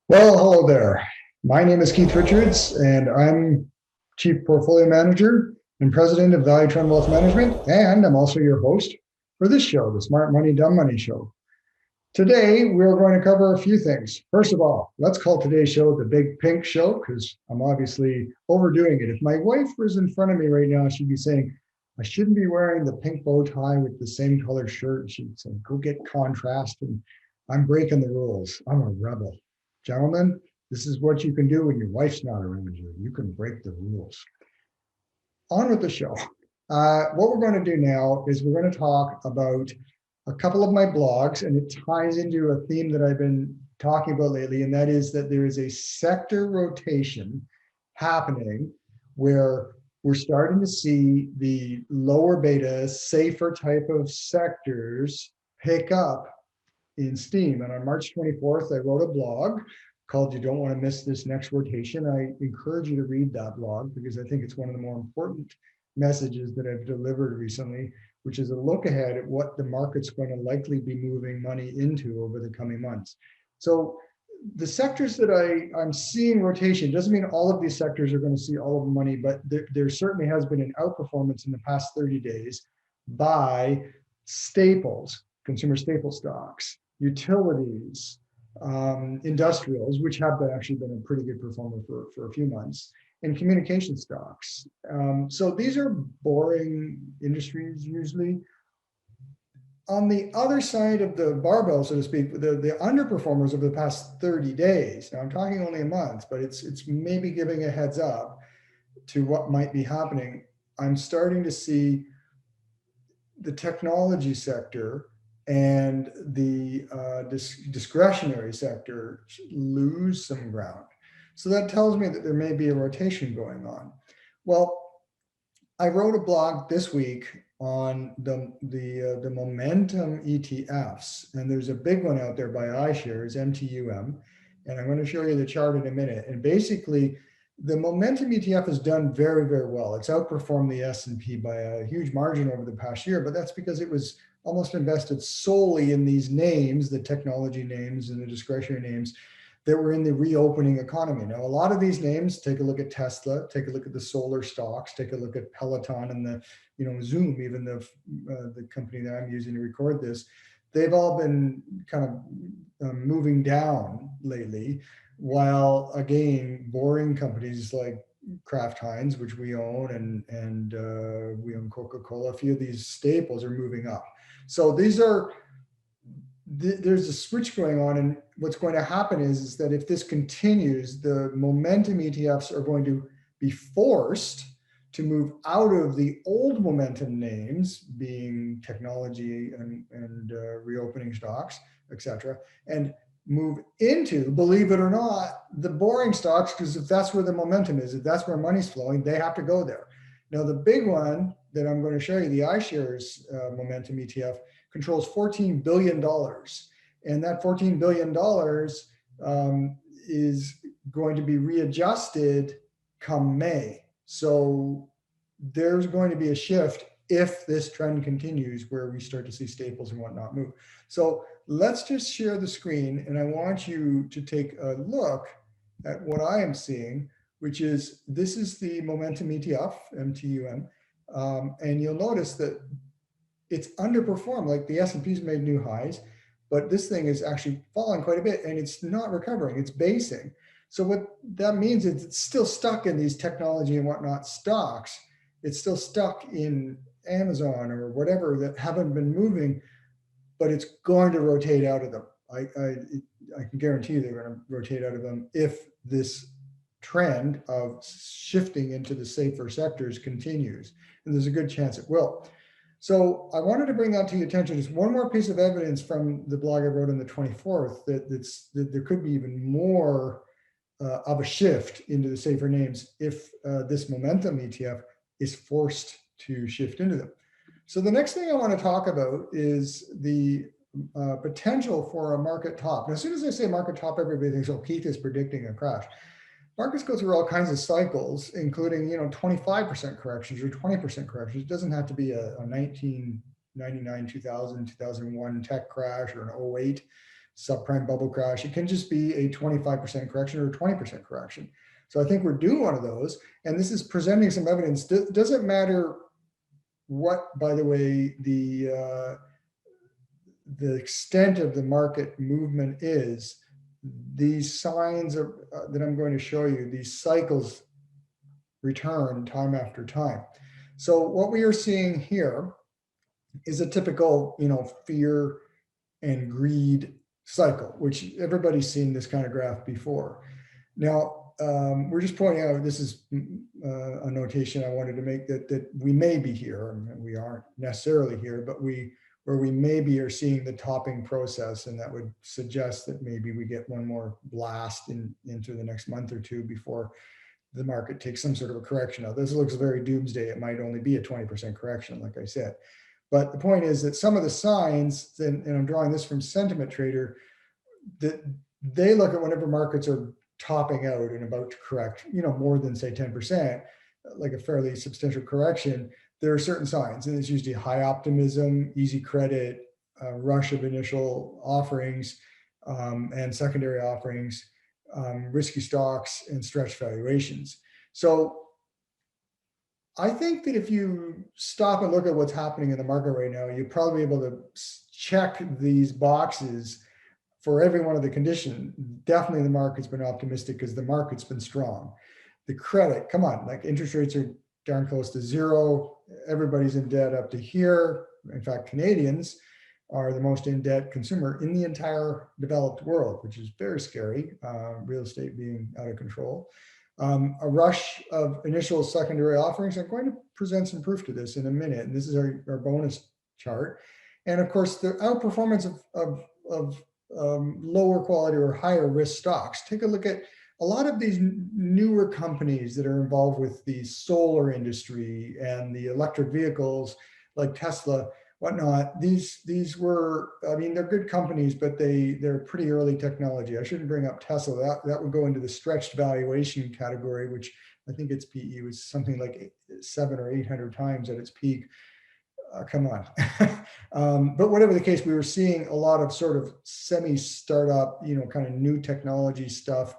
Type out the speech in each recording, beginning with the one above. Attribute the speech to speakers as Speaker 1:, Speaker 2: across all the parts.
Speaker 1: Well, hello there. My name is Keith Richards, and I'm Chief Portfolio Manager and President of Value Trend Wealth Management, and I'm also your host for this show, the Smart Money, Dumb Money Show. Today, we're going to cover a few things. First of all, let's call today's show the Big Pink Show, because I'm obviously overdoing it. If my wife was in front of me right now, she'd be saying, I shouldn't be wearing the pink bow tie with the same color shirt. She'd say, go get contrast. And I'm breaking the rules. I'm a rebel. Gentlemen, this is what you can do when your wife's not around you. You can break the rules. On with the show. What we're going to do now is we're going to talk about a couple of my blogs, and it ties into a theme that I've been talking about lately, and that is that there is a sector rotation happening where we're starting to see the lower beta, safer type of sectors pick up in steam. And on March 24th, I wrote a blog called You Don't Want to Miss This Next Rotation. I encourage you to read that blog because I think it's one of the more important messages that I've delivered recently, which is a look ahead at what the market's going to likely be moving money into over the coming months. So the sectors that I'm seeing rotation doesn't mean all of these sectors are going to see all of the money, but there certainly has been an outperformance in the past 30 days by staples, consumer staple stocks, utilities, industrials, which have actually been a pretty good performer for a few months, and communication stocks. So these are boring industries usually. On the other side of the barbell, so to speak, the underperformers over the past 30 days, now I'm talking only a month, but it's maybe giving a heads up to what might be happening. I'm starting to see the technology sector and the discretionary sector lose some ground. So that tells me that there may be a rotation going on. Well, I wrote a blog this week on the momentum ETFs, and there's a big one out there by iShares, MTUM, and I'm going to show you the chart in a minute. And basically, the momentum ETF has done very, very well. It's outperformed the S&P by a huge margin over the past year, but that's because it was almost invested solely in these names, the technology names and the discretionary names that were in the reopening economy. Now, a lot of these names, take a look at Tesla, take a look at the solar stocks, take a look at Peloton and the, Zoom, even the company that I'm using to record this, they've all been kind of moving down lately. While again, boring companies like Kraft Heinz, which we own, and we own Coca-Cola, a few of these staples are moving up. So these are there's a switch going on, and what's going to happen is that if this continues, the momentum ETFs are going to be forced to move out of the old momentum names, being technology and reopening stocks, etc., and move into, believe it or not, the boring stocks, because if that's where the momentum is, if that's where money's flowing, they have to go there. Now, the big one that I'm going to show you, the iShares momentum ETF, controls $14 billion. And that $14 billion is going to be readjusted come May. So there's going to be a shift if this trend continues where we start to see staples and whatnot move. So let's just share the screen, and I want you to take a look at what I am seeing, which is this is the momentum ETF, MTUM, and you'll notice that it's underperformed. Like the S&P's made new highs, but this thing is actually falling quite a bit, and it's not recovering. It's basing. So what that means is it's still stuck in these technology and whatnot stocks. It's still stuck in Amazon or whatever that haven't been moving, but it's going to rotate out of them. I can guarantee you they're going to rotate out of them if this trend of shifting into the safer sectors continues, and there's a good chance it will. So I wanted to bring that to your attention. Just one more piece of evidence from the blog I wrote on the 24th that there could be even more of a shift into the safer names if this momentum ETF is forced to shift into them. So the next thing I want to talk about is the potential for a market top. Now, as soon as I say market top, everybody thinks, oh, Keith is predicting a crash. Markets go through all kinds of cycles, including 25% corrections or 20% corrections. It doesn't have to be a 1999, 2000, 2001 tech crash or an 08. subprime bubble crash. It can just be a 25% correction or a 20% correction. So I think we're due one of those. And this is presenting some evidence. Doesn't matter what, by the way, the extent of the market movement is. These signs of, that I'm going to show you, these cycles return time after time. So what we are seeing here is a typical, fear and greed cycle, which everybody's seen this kind of graph before. Now, we're just pointing out, this is a notation I wanted to make, that we may be here, and we aren't necessarily here, but where we maybe are seeing the topping process, and that would suggest that maybe we get one more blast into the next month or two before the market takes some sort of a correction. Now, this looks very doomsday. It might only be a 20% correction, like I said. But the point is that some of the signs, and I'm drawing this from Sentiment Trader, that they look at whenever markets are topping out and about to correct, more than say 10%, like a fairly substantial correction, there are certain signs, and it's usually high optimism, easy credit, rush of initial offerings and secondary offerings, risky stocks, and stretched valuations. So I think that if you stop and look at what's happening in the market right now, you'll probably be able to check these boxes for every one of the conditions. Definitely the market's been optimistic because the market's been strong. The credit, come on, like interest rates are darn close to zero. Everybody's in debt up to here. In fact, Canadians are the most in debt consumer in the entire developed world, which is very scary, real estate being out of control. A rush of initial secondary offerings. I'm going to present some proof to this in a minute. And this is our bonus chart. And of course, the outperformance of lower quality or higher risk stocks. Take a look at a lot of these newer companies that are involved with the solar industry and the electric vehicles like Tesla, whatnot. These were, they're good companies, but they're pretty early technology. I shouldn't bring up Tesla. That would go into the stretched valuation category, which I think its PE was something like 700 or 800 times at its peak. Come on. But whatever the case, we were seeing a lot of sort of semi-startup, kind of new technology stuff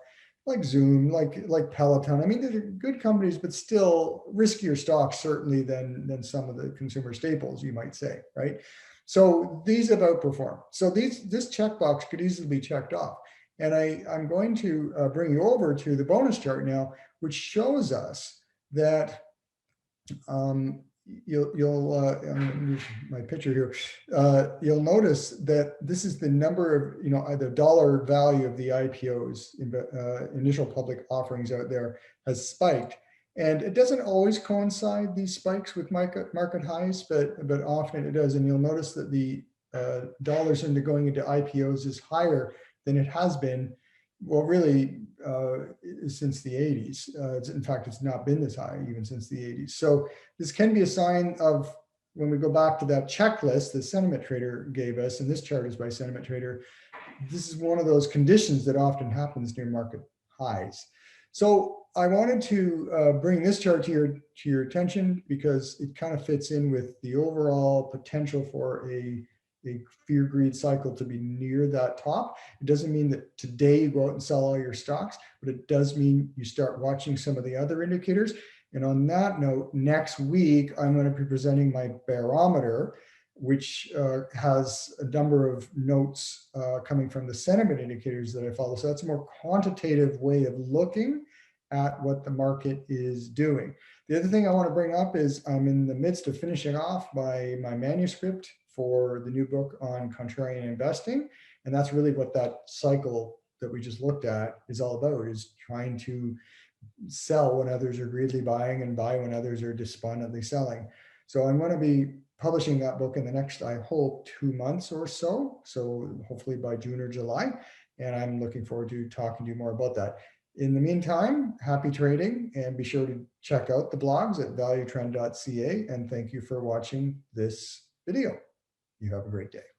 Speaker 1: like Zoom, like Peloton. They're good companies, but still riskier stocks certainly than some of the consumer staples, you might say, right? So these have outperformed. So this checkbox could easily be checked off. And I'm going to bring you over to the bonus chart now, which shows us that you'll my picture here, you'll notice that this is the number of, the dollar value of the IPOs, initial public offerings out there, has spiked. And it doesn't always coincide, these spikes, with market highs, but often it does. And you'll notice that the dollars going into IPOs is higher than it has been, well, really, since the 80s. In fact, it's not been this high even since the 80s. So this can be a sign of, when we go back to that checklist that Sentiment Trader gave us, and this chart is by Sentiment Trader, this is one of those conditions that often happens near market highs. So I wanted to bring this chart to your attention because it kind of fits in with the overall potential for a fear greed cycle to be near that top. It doesn't mean that today you go out and sell all your stocks, but it does mean you start watching some of the other indicators. And on that note, next week, I'm going to be presenting my barometer, which has a number of notes coming from the sentiment indicators that I follow. So that's a more quantitative way of looking at what the market is doing. The other thing I want to bring up is I'm in the midst of finishing off my manuscript for the new book on contrarian investing. And that's really what that cycle that we just looked at is all about, is trying to sell when others are greedily buying and buy when others are despondently selling. So I'm going to be publishing that book in the next, I hope, 2 months or so. So hopefully by June or July. And I'm looking forward to talking to you more about that. In the meantime, happy trading, and be sure to check out the blogs at valuetrend.ca. And thank you for watching this video. You have a great day.